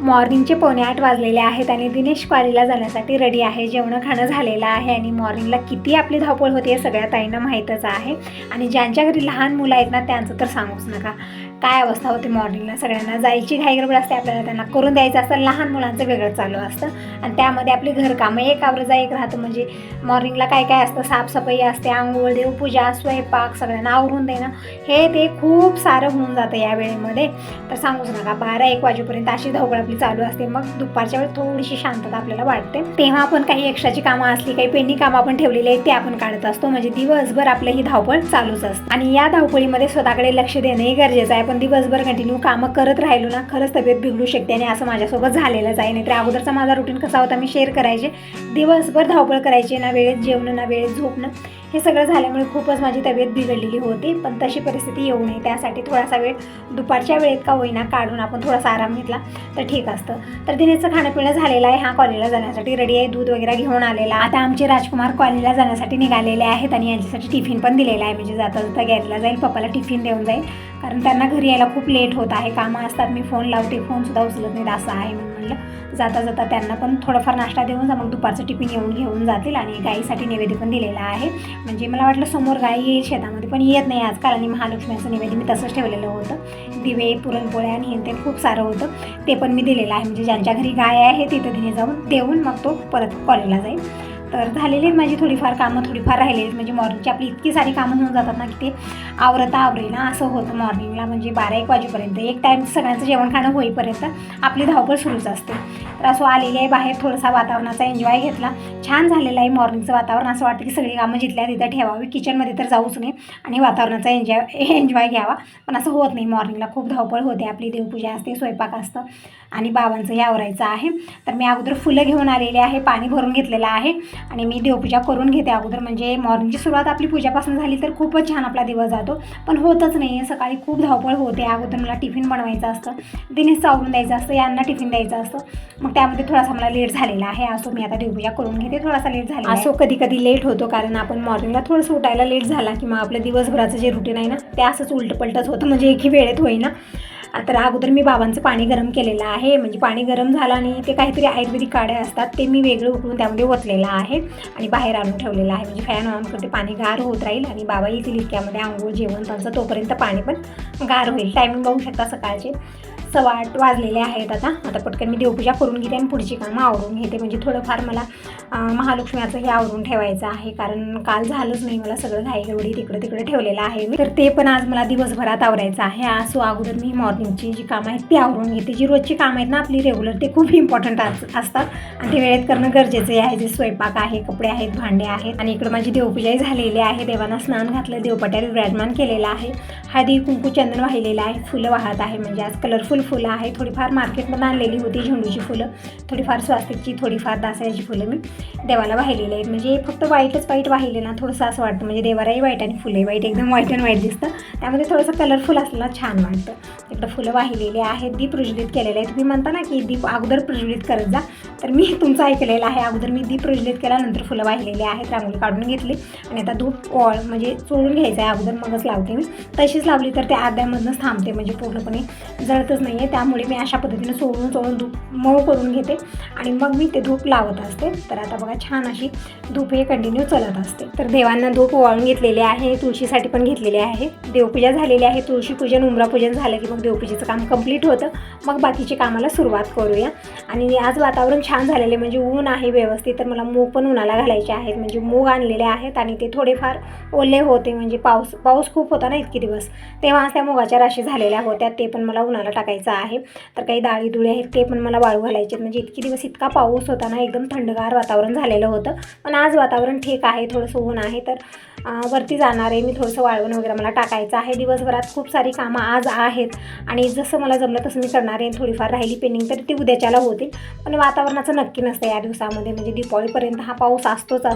मॉर्निंगचे 7:45 वाजलेले आहेत आणि दिनेश कॉलेजला जाण्यासाठी रेडी आहे. जेवण खाणं झालेलं आहे आणि मॉर्निंगला किती आपली धावपळ होते हे सगळ्या ताईंना माहीतच आहे. आणि ज्यांच्या घरी लहान मुलं आहेत ना त्यांचं तर सांगूच नका, काय अवस्था होते. मॉर्निंगला सगळ्यांना जायची घाई गडबड असते, आपल्याला त्यांना करून द्यायचं असतं. लहान मुलांचं वेगळं चालू असतं आणि त्यामध्ये आपली घरकामं एक आवरजा एक राहतं. म्हणजे मॉर्निंगला काय काय असतं, साफसफाई असते, आंघोळ, देवपूजा, स्वयंपाक, सगळ्यांना आवरून देणं, हे ते खूप सारं होऊन जातं या वेळेमध्ये. तर सांगूच नका, 12-1 वाजेपर्यंत अशी धावपळ आपली चालू असते. मग दुपारच्या वेळेस थोडीशी शांतता आपल्याला वाटते, तेव्हा आपण काही एक्स्ट्राची कामं असली, काही पेंडिंग कामं आपण ठेवलेली आहेत ते आपण काढत असतो. म्हणजे दिवसभर आपलं ही धावपळ चालूच असते आणि या धावपळीमध्ये स्वतःकडे लक्ष देणंही गरजेचं आहे. पण दिवसभर कंटिन्यू कामं करत राहिलो ना, खरंच तब्येत बिघडू शकते आणि असं माझ्यासोबत झालेलंच आहे. नाहीतर अगोदरचा माझा रुटीन कसा होता मी शेअर करायचे. दिवसभर धावपळ करायची, ना वेळेत जेवणं ना वेळेत झोपणं, हे सगळं झाल्यामुळे खूपच माझी तब्येत बिघडलेली होती. पण तशी परिस्थिती येऊ नये त्यासाठी थोडासा वेळ दुपारच्या वेळेत का होईना काढून आपण थोडासा आराम घेतला तर ठीक असतं. तर दिनेशचं खाणंपिणं झालेलं आहे. हा कॉलेजला जाण्यासाठी रेडी आहे, दूध वगैरे घेऊन आलेला. आता आमचे राजकुमार कॉलेजला जाण्यासाठी निघालेले आहेत आणि यांच्यासाठी टिफिन पण दिलेला आहे. म्हणजे जाता जाता गॅरेजला जाईल, पप्पाला टिफिन देऊन जाईल, कारण त्यांना घरी यायला खूप लेट होत आहे. कामं असतात, मी फोन लावते, फोनसुद्धा उचलत नाहीत असं आहे. म्हणलं जाता जाता त्यांना पण थोडंफार नाश्ता देऊन जा, मग दुपारचं टिफिन येऊन घेऊन जातील. आणि गाईसाठी नैवेद्य पण दिलेला आहे. म्हणजे मला वाटलं समोर गाई येईल शेतामध्ये, पण येत नाही आजकाल. आणि महालक्ष्मीचं नैवेद्य मी तसंच ठेवलेलं होतं, दिवे, पुरणपोळ्या आणि हे ते खूप सारं होतं, ते पण मी दिलेलं आहे. म्हणजे ज्यांच्या घरी गाय आहे तिथं तिने जाऊन देऊन मग तो परत कॉलेजला जाईल. तर झालेली माझी थोडीफार कामं, थोडीफार राहिलेली. म्हणजे मॉर्निंगची आपली इतकी सारी कामं होऊन जातात ना की ते आवरता आवरेना असं होतं मॉर्निंगला. म्हणजे 12-1 वाजेपर्यंत एक टाईम सगळ्यांचं जेवण खाणं होईपर्यंत आपली धावपळ सुरूच असते. तर असं आलेली आहे बाहेर, थोडासा वातावरणाचा एन्जॉय घेतला. छान झालेलं आहे मॉर्निंगचं वातावरण. असं वाटतं की सगळी कामं जिथल्या तिथं ठेवावी, किचनमध्ये तर जाऊच नये आणि वातावरणाचा एन्जॉय घ्यावा. पण असं होत नाही. मॉर्निंगला खूप धावपळ होते आपली, देवपूजा असते, स्वयंपाक असतं आणि बाबांचंही आवरायचं आहे. तर मी अगोदर फुलं घेऊन आलेले आहे, पाणी भरून घेतलेलं आहे आणि मी देवपूजा करून घेते अगोदर. म्हणजे मॉर्निंगची सुरुवात आपली पूजापासून झाली तर खूपच छान आपला दिवस जातो. पण होतच नाही, सकाळी खूप धावपळ होते. अगोदर मला टिफिन बनवायचं असतं, दिनेशचं आवरून द्यायचं असतं, यांना टिफिन द्यायचं असतं, मग त्यामध्ये थोडासा मला लेट झालेला आहे. असो मी आता देवपूजा करून घेते, थोडासा लेट झाला असो. कधी कधी लेट होतो, कारण आपण मॉर्निंगला थोडंसं उठायला लेट झाला की मग आपलं दिवसभराचं जे रुटीन आहे ना ते असंच उलटपलटच होतं, म्हणजे एकही वेळेत होईना. तर अगोदर मी बाबांचं पाणी गरम केलेलं आहे. म्हणजे पाणी गरम झालं आणि ते काहीतरी आयुर्वेदिक काढे असतात ते मी वेगळं उकळून त्यामध्ये ओतलेलं आहे आणि बाहेर आणून ठेवलेलं आहे. म्हणजे फॅन ऑन करते, पाणी गार होत राहील आणि बाबा येतील इतक्यामध्ये आंघोळ जेवण त्यांचं, तोपर्यंत पाणी पण गार होईल. टायमिंग बघू शकता, सकाळचे 7:15 वाजलेले आहेत. आता पटकन मी देवपूजा करून घेते आणि पुढची कामं आवरून घेते. म्हणजे थोडंफार मला महालक्ष्मीचं हे आवरून ठेवायचं आहे, कारण काल झालंच नाही, मला सगळं घाईगडबडी तिकडे ठेवलेलं आहे मी. तर ते पण आज मला दिवसभरात आवरायचं आहे. असो अगोदर मी मॉर्निंगची जी कामं आहेत ती आवरून घेते. जी रोजची कामं आहेत ना आपली रेग्युलर, ते खूप इम्पॉर्टंट असतात आणि ते वेळेत करणं गरजेचं आहे. जे स्वयंपाक आहे, कपडे आहेत, भांडे आहेत. आणि इकडं माझी देवपूजाही झालेली आहे. देवांना स्नान घातलं, देवपाट्याला विराजमान केलेलं आहे, हळदी कुंकू चंदन वाहिलेलं आहे, फुलं वाहत आहे. म्हणजे आज कलरफुल फुलं आहे. थोडीफार मार्केटमधून आणलेली होती झेंडूची फुलं, थोडीफार स्वास्तिकची, थोडीफार दासऱ्याची फुलं मी देवाला वाहिलेली आहेत. म्हणजे फक्त व्हाईट वाहिले ना थोडंसं असं वाटतं, म्हणजे देवालाही व्हाईट आणि फुलंही व्हाईट, एकदम व्हाईट अँड व्हाईट दिसतं. त्यामध्ये थोडंसं कलरफुल असलं छान वाटतं. इकडं फुलं वाहिलेली आहेत, दीप प्रज्वलित केलेले आहे. तुम्ही म्हणता ना की दीप अगोदर प्रज्वलित करत जा, तर मी तुमचं ऐकलेलं आहे. अगोदर मी दीप प्रज्वलित केल्यानंतर फुलं वाहिलेली आहेत, रांगोळी काढून घेतली आणि आता धूप म्हणजे चोळून घ्यायचं आहे अगोदर, मगच लावते मी. तशीच लावली तर ते अर्ध्यामधूनच थांबते, म्हणजे पूर्णपणे जळतच नाही आहे. त्यामुळे मी अशा पद्धतीने चोळून धूप मऊ करून घेते आणि मग मी ते धूप लावत असते. तर आता बघा छान अशी धूप हे कंटिन्यू चालत असते. तर देवांना धूप वाळून घेतलेले आहे, तुळशीसाठी पण घेतलेले आहे. देवपूजा झालेली आहे, तुळशीपूजन उंबरापूजन झालं की मग देवपूजेचं काम कंप्लीट होतं. मग बाकीच्या कामाला सुरुवात करूया. आणि आज वातावरण छान झालेले, म्हणजे ऊन आहे व्यवस्थित. तर मला मूग पण उन्हाला घालायचे आहेत. म्हणजे मूग आणलेले आहेत आणि ते थोडेफार ओले होते, म्हणजे पाऊस खूप होता ना इतके दिवस, तेव्हा त्या मुगाच्या राशी झालेल्या होत्या, ते पण मला उन्हाला टाकायचं आहे. तर काही डाळी दुळे आहेत ते पण मला वाळू घालायचे. म्हणजे इतके दिवस इतका पाऊस होता ना, एकदम थंडगार वातावरण झालेलं होतं. पण आज वातावरण ठीक आहे, थोडंसं ऊन आहे. तर वरती जाणार आहे मी, थोडंसं वाळवण वगैरे मला टाकायचं आहे. दिवसभरात खूप सारी कामं आज आहेत आणि जसं मला जमलं तसं मी करणार आहे. थोडीफार राहिली पेंडिंग तर ती उद्याच्याला होतील. पण वातावरणाचं नक्की नसतं या दिवसामध्ये, म्हणजे दिवाळीपर्यंत हा पाऊस असतोच.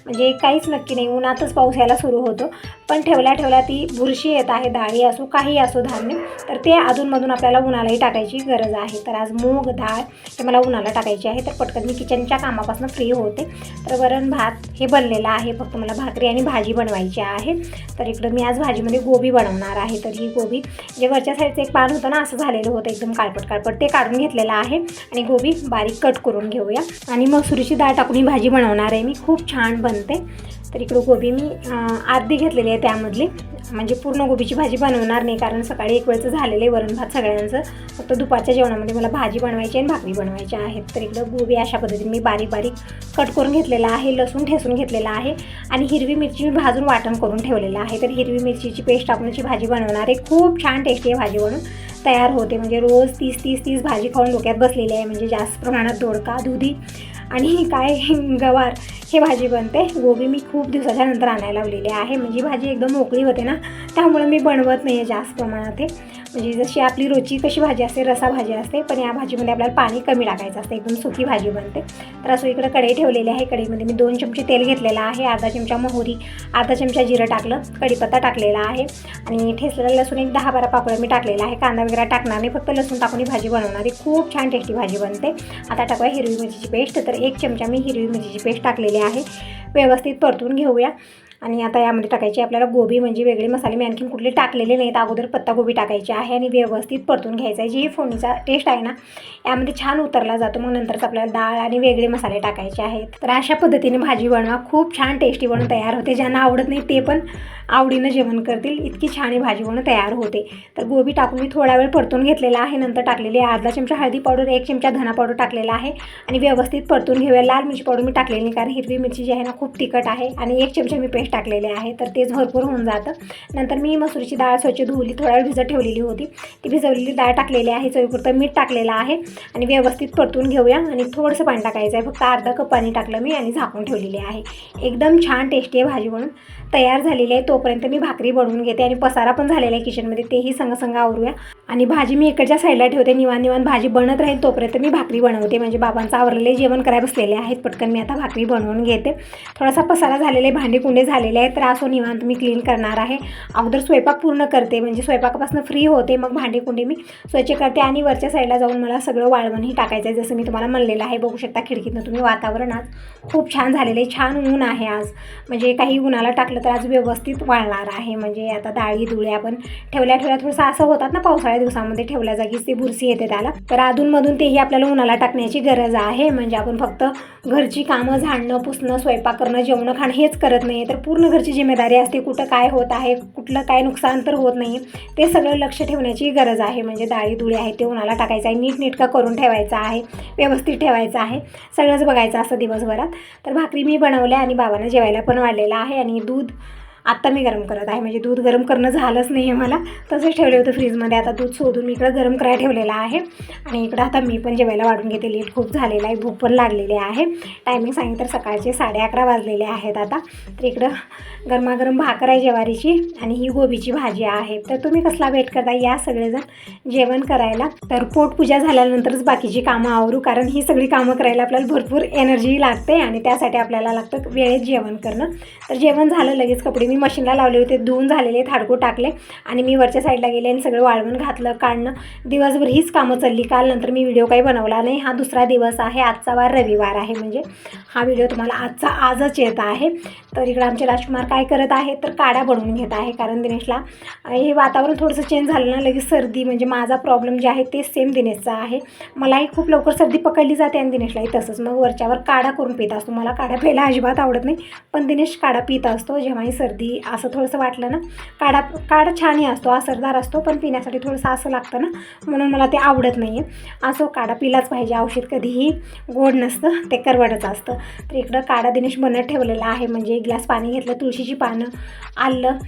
म्हणजे काहीच नक्की नाही, उन्हातच पाऊस यायला सुरू होतो. पण ठेवल्या ती बुरशी येत आहे, डाळी असो काही असो धान्य, तर ते अधूनमधून आपल्याला आपल्याला उन्हालाही टाकायची गरज आहे. तर आज मूग डाळ हे मला उन्हाला टाकायची आहे. तर पटकन मी किचनच्या कामापासून फ्री होते. तर वरण भात हे बनलेलं आहे, फक्त मला भाकरी आणि भाजी बनवायची आहे. तर इकडं मी आज भाजीमध्ये गोबी बनवणार आहे. तर ही गोबी जे वरच्या साईडचं एक पान होतं ना, असं झालेलं होतं एकदम काळपट ते काढून घेतलेलं आहे आणि गोबी बारीक कट करून घेऊया. आणि मसुरीची डाळ टाकून ही भाजी बनवणार आहे मी, खूप छान बनते. तर इकडं गोबी मी अर्धी घेतलेली आहे त्यामधली, म्हणजे पूर्ण गोबीची भाजी बनवणार नाही कारण सकाळी एक वेळचं झालेलं आहे वरण भात सगळ्यांचं. फक्त दुपारच्या जेवणामध्ये मला भाजी बनवायची आणि भाकरी बनवायची आहेत. तर इकडं गोबी अशा पद्धतीने मी बारीक कट करून घेतलेला आहे, लसूण ठेचून घेतलेला आहे आणि हिरवी मिरची मी भाजून वाटण करून ठेवलेलं आहे. तर हिरवी मिरचीची पेस्ट टाकूनची भाजी बनवणार आहे. खूप छान टेस्टी आहे भाजी बनून तयार होते. म्हणजे रोज 30 भाजी खाऊन डोक्यात बसलेली आहे. म्हणजे जास्त प्रमाणात दोडका, दुधी आणि काय गवार हे भाजी बनते. गोबी मी खूप दिवसाच्या नंतर आणायला लावलेली आहे. म्हणजे भाजी एकदम मोकळी होते ना, त्यामुळे मी बनवत नाही आहे जास्त प्रमाणात हे. म्हणजे जशी आपली रोजची कशी भाजी असते, रसा भाजी असते, पण या भाजीमध्ये आपल्याला पाणी कमी टाकायचं असतं, एकदम सुकी भाजी बनते. तर असं इकडं कढई ठेवलेली आहे. कढईमध्ये मी 2 चमचे तेल घेतलेलं आहे, अर्धा चमचा मोहरी, अर्धा चमचा जिरं टाकलं, कढीपत्ता टाकलेला आहे आणि ठेचलेला लसूण एक 10-12 पाकळ्या मी टाकलेला आहे. कांदा वगैरे टाकणार नाही, फक्त लसूण टाकून ही भाजी बनवणार आहे. खूप छान टेस्टी भाजी बनते. आता टाकूया हिरवी मिरचीची पेस्ट. तर 1 चमचा मी हिरवी मिरचीची पेस्ट टाकलेली आहे. व्यवस्थित परतून घेऊया. आणि आता यामध्ये टाकायची आपल्याला गोबी, म्हणजे वेगळे मसाले मी आणखीन कुठले टाकलेले नाहीत. अगोदर पत्तागोबी टाकायची आहे आणि व्यवस्थित परतून घ्यायचा आहे. जी फोडणीचा टेस्ट आहे ना, यामध्ये छान उतरला जातो. मग नंतरच आपल्याला डाळ आणि वेगळे मसाले टाकायचे आहेत. तर अशा पद्धतीने भाजी बनवा, खूप छान टेस्टी बनून तयार होते. ज्यांना आवडत नाही ते पण आवडीनं जेवण करतील, इतकी छान ही भाजी बनून तयार होते. तर गोबी टाकून मी थोडा वेळ परतून घेतलेला आहे. नंतर टाकलेली अर्धा चमचा हळदी पावडर, 1 चमचा धना पावडर टाकलेला आहे आणि व्यवस्थित परतून घेऊया. लाल मिरची पावडर मी टाकलेली नाही कारण हिरवी मिरची जी आहे ना खूप तिखट आहे आणि 1 चमचा मी पेस्ट टाकलेली आहे. तर तेच भरपूर होऊन जातं. नंतर मी मसूरची डाळ स्वच्छ धुवली, थोडा वेळ भिजत ठेवलेली होती. ती भिजवलेली डाळ टाकलेली आहे, चवीपुरतं मीठ टाकलेलं आहे आणि व्यवस्थित परतून घेऊया. आणि थोडंसं पाणी टाकायचं आहे, फक्त अर्धा कप पाणी टाकलं मी आणि झाकून ठेवलेली आहे. एकदम छान टेस्टी आहे भाजी बनून तयार झालेली आहे. तोपर्यंत मी भाकरी बनवून घेते आणि पसारा पण झालेला आहे किचनमध्ये, तेही संग आवरूया. आणि भाजी मी इकडच्या साईडला ठेवते, निवांत भाजी बनत राहील तोपर्यंत मी भाकरी बनवते. म्हणजे बाबांचं आवरलेले जेवण करायला बसलेले आहेत, पटकन मी आता भाकरी बनवून घेते. थोडासा पसारा झालेला आहे, भांडी कुंडे झालेले आहेत, तर असं निवांत मी क्लीन करणार आहे. अगोदर स्वयंपाक पूर्ण करते, म्हणजे स्वयंपाकापासून फ्री होते, मग भांडी कुंडी मी स्वच्छ करते. आणि वरच्या साईडला जाऊन मला सगळं वाळवणही टाकायचं आहे, जसं मी तुम्हाला म्हणलेलं आहे. बघू शकता खिडकीतनं तुम्ही वातावरण आज खूप छान झालेलं आहे. छान ऊन आहे आज, म्हणजे काही उन्हाला टाकलं तर आज व्यवस्थित वाळणार आहे. म्हणजे आता डाळी धुळे आपण ठेवल्या थोडंसं असं होतात ना पावसाळ्या दिवसामध्ये, ठेवल्या जागीच ती बुरशी येते त्याला. तर अधूनमधून तेही आपल्याला उन्हाला टाकण्याची गरज आहे. म्हणजे आपण फक्त घरची कामं झाडणं, पुसणं, स्वयंपाक करणं, जेवणं खाणं हेच करत नाही, तर पूर्ण घरची जिम्मेदारी असते. कुठं काय होत आहे, कुठलं काय नुकसान तर होत नाही, ते सगळं लक्ष ठेवण्याची गरज आहे. म्हणजे डाळी धुळे आहेत ते उन्हाला टाकायचं आहे, नीटनेटका करून ठेवायचं आहे, व्यवस्थित ठेवायचं आहे, सगळंच बघायचं असं दिवसभरात. तर भाकरी मी बनवल्या आणि बाबांना जेवायला पण वाढलेलं आहे. आणि दूध आत्ता मी गरम करत आहे, म्हणजे दूध गरम करणं झालंच नाही आहे मला, तसंच ठेवलं होतं फ्रीजमध्ये. आता दूध शोधून मी इकडं गरम करायला ठेवलेलं आहे आणि इकडं आता मी पण जेवायला वाढून घेते. लेट खूप झालेला आहे, भूक पण लागलेली आहे. टायमिंग सांगितलं तर सकाळचे 11:30 वाजलेले आहेत आता. तर इकडं गरमागरम भाकर आहे ज्वारीची आणि ही गोबीची भाजी आहे. तर तुम्ही कसला वेट करता, या सगळेजण जेवण करायला. तर पोटपूजा झाल्यानंतरच बाकीची कामं आवरू, कारण ही सगळी कामं करायला आपल्याला भरपूर एनर्जी लागते आणि त्यासाठी आपल्याला लागतं वेळेत जेवण करणं. तर जेवण झालं, लगेच कपडे मी मशीनला लावले होते, धुवून झालेले थाडको टाकले आणि मी वरच्या साईडला गेले आणि सगळं वाळवून घातलं, काढणं. दिवसभर हीच कामं चालली. काल नंतर मी व्हिडिओ काही बनवला नाही. हा दुसरा दिवस आहे, आजचा वार रविवार आहे, म्हणजे हा व्हिडिओ तुम्हाला आजच येत आहे. तर इकडं आमचे राजकुमार काय करत आहे तर काढा बनवून घेत आहे, कारण दिनेशला हे वातावरण थोडंसं चेंज झालं ना, लगेच सर्दी, म्हणजे माझा प्रॉब्लेम जे आहे ते सेम दिनेशचा आहे. मलाही खूप लवकर सर्दी पकडली जाते आणि दिनेशलाही तसंच. मग वरच्यावर काढा करून पित असतो. मला काढा प्यायला अजिबात आवडत नाही, पण दिनेश काढा पित असतो जेव्हाही सर्दी असं थोडंसं वाटलं ना. काढा छानही असतो, असरदार असतो, पण पिण्यासाठी थोडंसं असं लागतं ना, म्हणून मला ते आवडत नाही आहे. असो, काढा पिलाच पाहिजे, औषध कधीही गोड नसतं, ते करवडच असतं. तर इकडं काढा दिनेश बनत ठेवलेला आहे. म्हणजे 1 ग्लास पाणी घेतलं, तुळशीची पानं, आलं,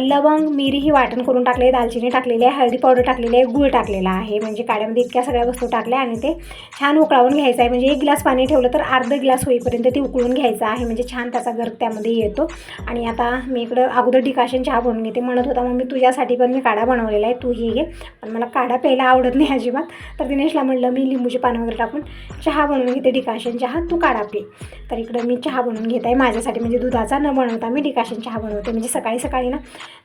लवंग, मिरी ही वाटण करून टाकले, दालचिनी टाकलेली आहे, हळदी पावडर टाकलेली आहे, गूळ टाकलेला आहे. म्हणजे काढ्यामध्ये इतक्या सगळ्या वस्तू टाकल्या आणि ते छान उकळवून घ्यायचं आहे. म्हणजे 1 ग्लास पाणी ठेवलं तर अर्धा ग्लास होईपर्यंत ते उकळून घ्यायचं आहे, म्हणजे छान त्याचा गर्क त्यामध्ये येतो. आणि आता मी इकडं अगोदर डिकाशन चहा बनवून घेते. म्हणत होता मग मी तुझ्यासाठी पण मी काढा बनवलेला आहे, तू ही घे, पण मला काढा प्यायला आवडत नाही अजिबात. तर दिनेशला म्हणलं मी लिंबूची पानं वगैरे टाकून चहा बनवून घेते, डिकाशन चहा, तू काढा पे. तर इकडं मी चहा बनवून घेत आहे माझ्यासाठी, म्हणजे दुधाचा न बनवता मी डिकाशन चहा बनवते. म्हणजे सकाळी सकाळी ना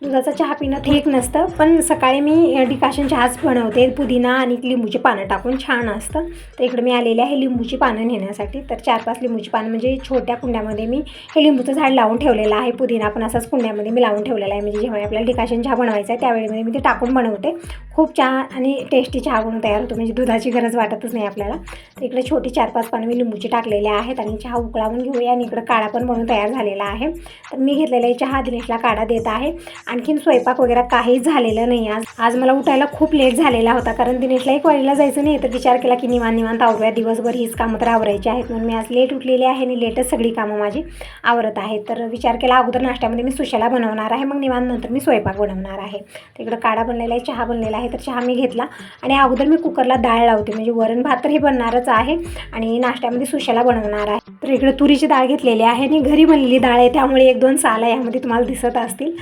दुधाचा चहा पिणं ठीक नसतं, पण सकाळी मी डिकाशन चहाच बनवते, पुदिना आणि लिंबूची पानं टाकून छान असतं. तर इकडे मी आलेले आहे लिंबूची पानं नेण्यासाठी. तर 4-5 लिंबूची पानं म्हणजे छोट्या कुंड्यामध्ये मी हे लिंबूचं झाड लावून ठेवलेलं आहे. पुदिना पण असाच कुंड्यामध्ये मी लावून ठेवलेला आहे, म्हणजे जेव्हा आपल्याला डिकाशन चहा बनवायचा आहे त्यावेळेमध्ये मी ते टाकून बनवते. खूप छान आणि टेस्टी चहा बनवून तयार होतो, म्हणजे दुधाची गरज वाटतच नाही आपल्याला. तर इकडे छोटी 4-5 पानं मी लिंबूची टाकलेले आहेत आणि चहा उकळावून घेऊया. आणि इकडं काढा पण बनवून तयार झालेला आहे. तर मी घेतलेला आहे चहा, दिनेशला काढा देत आहे. आणखीन स्वयंपाक वगैरे काहीच झालेलं नाही. आज मला उठायला खूप लेट झालेला होता, कारण दिनेशला 1 वाजेला जायचं नाही. तर विचार केला की निवांत आवरूया, दिवसभर हीच कामं तर आवरायची आहेत, म्हणून मी आज लेट उठलेली आहे आणि लेटच सगळी कामं माझी आवरत आहेत. तर विचार केला अगोदर नाश्त्यामध्ये मी सुशाला बनवणार आहे, मग निवांत नंतर मी स्वयंपाक बनवणार आहे. तर इकडं काढा बनलेला आहे, चहा बनलेला आहे. तर चहा मी घेतला आणि अगोदर मी कुकरला डाळ लावते, म्हणजे वरण भात तर हे बनणारच आहे आणि नाश्त्यामध्ये सुशाला बनवणार आहे. तर इकडे तुरीची डाळ घेतलेली आहे आणि घरी बनलेली डाळ आहे, त्यामुळे 1-2 साला यामध्ये तुम्हाला दिसत असतील.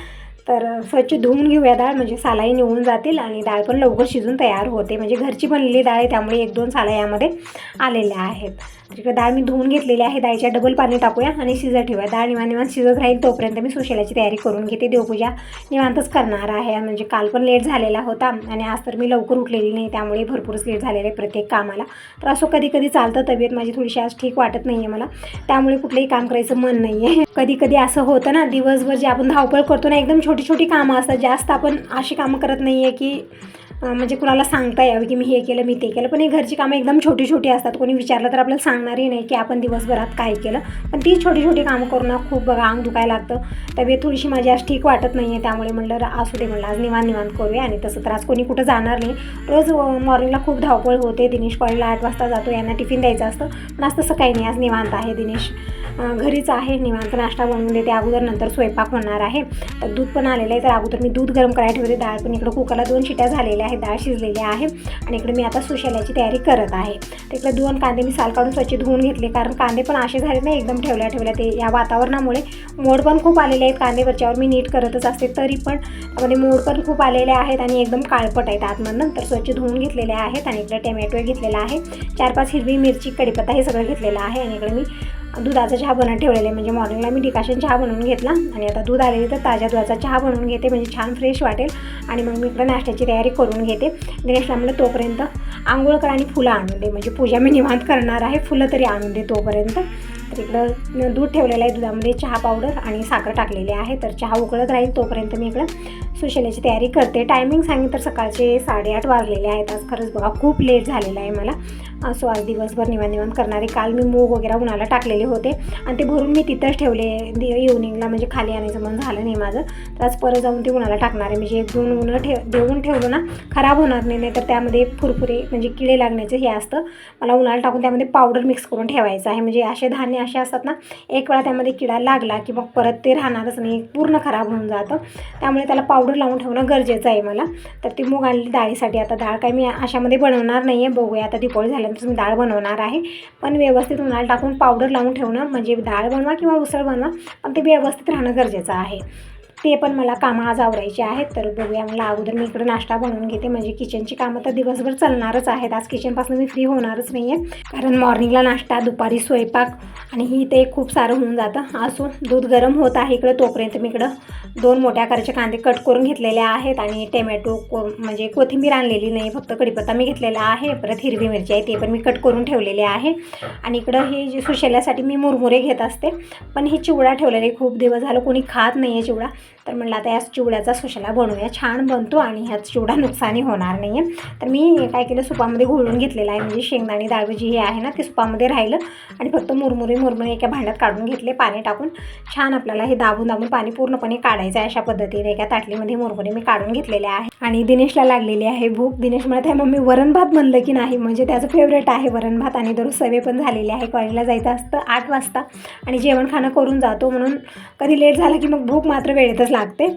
तर स्वच्छ धुवून घेऊया डाळ, म्हणजे सालाही निघून जातील आणि डाळ पण लवकर शिजून तयार होते, म्हणजे घरची बनलेली डाळ आहे त्यामुळे 1-2 साला यामध्ये आलेल्या आहेत. तिकडे डाळ मी धुवून घेतलेली आहे, डाळीच्या डबल पाणी टाकूया आणि शिजत ठेवूया. डाळ निवांत शिजत राहील तोपर्यंत मी सुशेलाची तयारी करून घेते. देवपूजा निवांतच करणार आहे, म्हणजे काल पण लेट झालेला होता आणि आज तर मी लवकर उठलेली नाही, त्यामुळे भरपूरच लेट झालेलं आहे प्रत्येक कामाला. तर असं कधी चालतं, तब्येत माझी थोडीशी आज ठीक वाटत नाही आहे मला, त्यामुळे कुठलंही काम करायचं मन नाही आहे. कधी असं होतं ना, दिवसभर जे आपण धावपळ करतो ना, एकदम छोटी कामं असतात, जास्त आपण अशी कामं करत नाही आहे की म्हणजे कुणाला सांगता यावं की मी हे केलं मी ते केलं, पण ही घरची कामं एकदम छोटी असतात. कोणी विचारलं तर आपल्याला सांगणारही नाही की आपण दिवसभरात काय केलं, पण ती छोटी कामं करून खूप बघा अंग दुखायला लागतं. तब्येत थोडीशी माझी आज ठीक वाटत नाही आहे, त्यामुळे म्हणलं असू दे, म्हणलं आज निवांत करूया. आणि तसं तर आज कोणी कुठं जाणार नाही, रोज मॉर्निंगला खूप धावपळ होते. दिनेश कॉलेजला 8 वाजता जातो, यांना टिफिन द्यायचं असतं, पण आज तसं काही नाही, आज निवांत आहे. दिनेश घरीच आहे, निवांत नाश्ता बनवून देते अगोदर, नंतर स्वयंपाक होणार आहे. तर दूध पण आलेलं आहे, तर अगोदर मी दूध गरम करायला ठेवते. डाळ पण इकडं कुकरला 2 शिट्या झालेल्या आहेत, डाळ शिजलेली आहे आणि इकडे मी आता सुशाल्याची तयारी करत आहे. तिकडे 2 कांदे मी साल काढून स्वच्छ धुवून घेतले, कारण कांदे पण असे झाले नाही एकदम ठेवल्या ते या वातावरणामुळे मोड पण खूप आलेले आहेत कांदेवरच्यावर. मी नीट करतच असते, तरी पण त्यामध्ये मोड पण खूप आलेले आहेत आणि एकदम काळपट आहेत आतमधून. तर स्वच्छ धुवून घेतलेले आहेत आणि इकडे टोमॅटो घेतलेला आहे, 4-5 हिरवी मिरची, कढीपत्ता हे सगळं घेतलेलं आहे. आणि इकडे मी दुधाचा चहा बनवून ठेवलेला आहे, म्हणजे मॉर्निंगला मी डिकाशन चहा बनवून घेतला आणि आता दूध आलेली तर ताज्या दुधाचा चहा बनवून घेते, म्हणजे छान फ्रेश वाटेल. आणि मग मी इकडे नाश्त्याची तयारी करून घेते. दिनेशला म्हणलं तोपर्यंत आंघोळ कर आणि फुलं आणून दे, म्हणजे पूजा मी निवांत करणार आहे, फुलं तरी आणून दे तोपर्यंत. तर इकडं दूध ठेवलेलं आहे, दुधामध्ये चहा पावडर आणि साखर टाकलेली आहे. तर चहा उकळत राहील तोपर्यंत मी इकडं सुशेल्याची तयारी करते. टायमिंग सांगितलं तर सकाळचे 8:30 वाजलेले आहेत. आज खरंच बघा खूप लेट झालेला आहे मला. असो आज दिवसभर निवांत करणारे. काल मी मूग वगैरे उन्हाला टाकलेले होते आणि ते भरून मी तिथंच ठेवले इव्हनिंगला, म्हणजे खाली आणायचं मन झालं नाही माझं. तर आज परत जाऊन ते उन्हाला टाकणार आहे, म्हणजे 1-2 उन्हं देऊन ठेवलं ना खराब होणार नाही, तर त्यामध्ये फुरफुरे म्हणजे किडे लागण्याचं हे असतं. मला उन्हाला टाकून त्यामध्ये पावडर मिक्स करून ठेवायचं आहे, म्हणजे असे धान्य असे असतात ना, एक वेळा त्यामध्ये किडा लागला की मग परत ते राहणारच नाही, पूर्ण खराब होऊन जातं. त्यामुळे त्याला पावडर लावून ठेवणं गरजेचं आहे मला. तर ती मूग आणली डाळीसाठी. आता डाळ काय मी अशामध्ये बनवणार नाही आहे, बघूया आता दिवाळी झाल्यानंतर मी डाळ बनवणार आहे, पण व्यवस्थित उन्हाला टाकून पावडर लावून ठेवणं, म्हणजे डाळ बनवा किंवा उसळ बनवा, पण ते व्यवस्थित राहणं गरजेचं आहे. ते पण मला कामं आज आवरायची आहेत. तर बघूया, मला अगोदर मी इकडं नाश्ता बनवून घेते, म्हणजे किचनची कामं तर दिवसभर चालणारच आहेत. आज किचनपासून मी फ्री होणारच नाही आहे, कारण मॉर्निंगला नाश्ता, दुपारी स्वयंपाक आणि ही ते खूप सारं होऊन जातं. असो दूध गरम होत आहे इकडं, तोपर्यंत मी इकडं 2 मोठ्या आकाराचे कांदे कट करून घेतलेले आहेत आणि टोमॅटो म्हणजे कोथिंबीर आणलेली नाही, फक्त कढीपत्ता मी घेतलेला आहे. परत हिरवी मिरची आहे, ते पण मी कट करून ठेवलेले आहे. आणि इकडं हे जे सुशेल्यासाठी मी मुरमुरे घेत असते, पण हे चिवडा ठेवलेला आहे, खूप दिवस झालं कोणी खात नाही आहे चिवडा. तर म्हणलं आता या चिवड्याचा सुशेला बनवूया, छान बनतो आणि ह्याच चिवडा नुकसानी होणार नाही आहे. तर मी काय केलं, सुपामध्ये घोळून घेतलेला आहे, म्हणजे शेंगदाणे डाळभाजी हे आहे ना ते सुपामध्ये राहिलं आणि फक्त मुरमुरे एका भांड्यात काढून घेतले पाणी टाकून. छान आपल्याला हे दाबून पाणी पूर्णपणे काढायचं आहे. अशा पद्धतीने एका ताटलीमध्ये मुरमुरे मी काढून घेतलेले आहे. आणि दिनेशला लागलेली आहे भूक. दिनेश म्हणत आहे मम्मी वरण भात बनलं की नाही, म्हणजे त्याचं फेवरेट आहे वरण भात. आणि दररोज सवय पण झालेली आहे, कॉलेजला जायचं असतं 8 वाजता आणि जेवण खाणं करून जातो, म्हणून कधी लेट झालं की मग भूक मात्र वेळेतच लागते.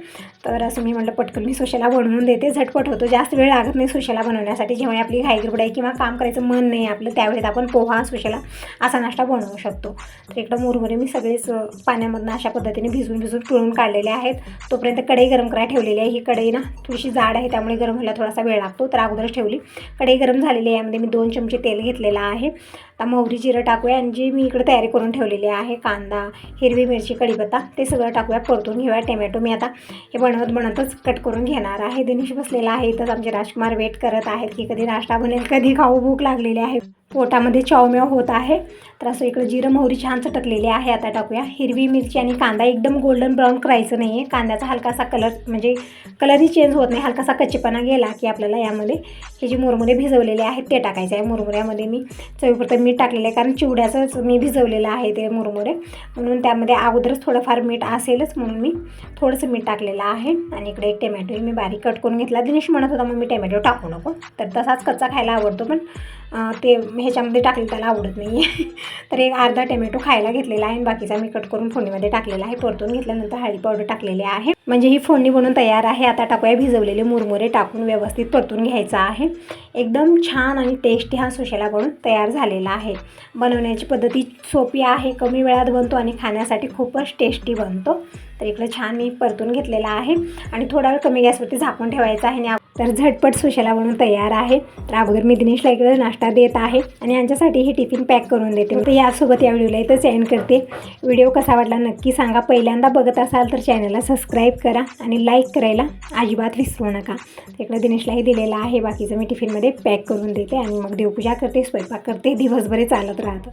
तर असं मी म्हटलं पटकन मी सुशेला बनवून देते, झटपट होतो, जास्त वेळ लागत नाही सुशेला बनवण्यासाठी. जेव्हा आपली घाईगडबड आहे किंवा काम करायचं मन नाही आपलं, त्यावेळेत आपण पोहा, सुशेला असा नाश्ता बनवू शकतो. तर इकडं मुरमुरे मी सगळेच पाण्यामधनं अशा पद्धतीने भिजून पिळून काढलेले आहेत. तोपर्यंत कढई गरम करायला ठेवलेली आहे. ही कढई ना थोडीशी जाड आहे, त्यामुळे गरम व्हायला थोडासा वेळ लागतो, तर अगोदरच ठेवली. कढई गरम झालेली आहे, यामध्ये मी 2 चमचे तेल घेतलेलं आहे. आता मोहरी जिरं टाकूया आणि जी मी इकडे तयारी करून ठेवलेली आहे, कांदा, हिरवी मिरची, कढीपत्ता ते सगळं टाकूया, परतून घेऊया. टोमॅटो मी आता हे बनतच कट करून घेणार आहे. दिनेश बसलेला आहे, इथंच आमचे राजकुमार वेट करत आहेत की कधी नाश्ता बनेल, कधी खाऊ, भूक लागलेली आहे, पोटामध्ये चावम्याव होत आहे. तर असं इकडं जिरं मोहरी छान चटकलेली आहे. आता टाकूया हिरवी मिरची आणि कांदा. एकदम गोल्डन ब्राऊन करायचं नाही आहे, कांद्याचा हलकासा कलर म्हणजे कलरही चेंज होत नाही, हलकासा कच्चेपणा गेला की आपल्याला यामध्ये हे जे मुरमुरे भिजवलेले आहेत ते टाकायचे आहे. मुरमुऱ्यामध्ये मी चवीपुरतं मीठ टाकलेलं आहे, कारण चिवड्याचंच मी भिजवलेलं आहे ते मुरमुरे, म्हणून त्यामध्ये अगोदरच थोडंफार मीठ असेलच, म्हणून मी थोडंसं मीठ टाकलेलं आहे. आणि इकडे एक टमॅटोही मी बारीक कट करून घेतला. दिनेश म्हणत होता मग मी टमॅटो टाकू नको, तर तसाच कच्चा खायला आवडतो, पण ते ह्याच्यामध्ये टाकले त्याला आवडत नाही आहे. तर एक अर्धा टमॅटो खायला घेतलेला आहे आणि बाकीचा मी कट करून फोडणीमध्ये टाकलेला आहे. परतून घेतल्यानंतर हळदी पावडर टाकलेली आहे, म्हणजे ही फोडणी बनवून तयार आहे. आता टाकूया भिजवलेले मुरमुरे, टाकून व्यवस्थित परतून घ्यायचं आहे. एकदम छान आणि टेस्टी हा सुशेला बनून तयार झालेला आहे. बनवण्याची पद्धती सोपी आहे, कमी वेळात बनतो आणि खाण्यासाठी खूपच टेस्टी बनतो. तर इकडे छान मी परतून घेतलेला आहे आणि थोडा वेळ कमी गॅसवरती झाकून ठेवायचं आहे. तर झटपट सुशेला बनवून तयार आहे. तर अगोदर मी दिनेशला इकडे नाश्ता देत आहे आणि यांच्यासाठी ही टिफिन पॅक करून देते. तर यासोबत या व्हिडिओला इथंच एंड करते. व्हिडिओ कसा वाटला नक्की सांगा. पहिल्यांदा बघत असाल तर चॅनलला सबस्क्राईब करा आणि लाईक करायला अजिबात विसरू नका. इकडे दिनेशलाही दिलेला आहे, बाकीचं मी टिफिनमध्ये पॅक करून देते आणि मग देवपूजा करते, स्वयंपाक करते, दिवसभर चालत राहतं.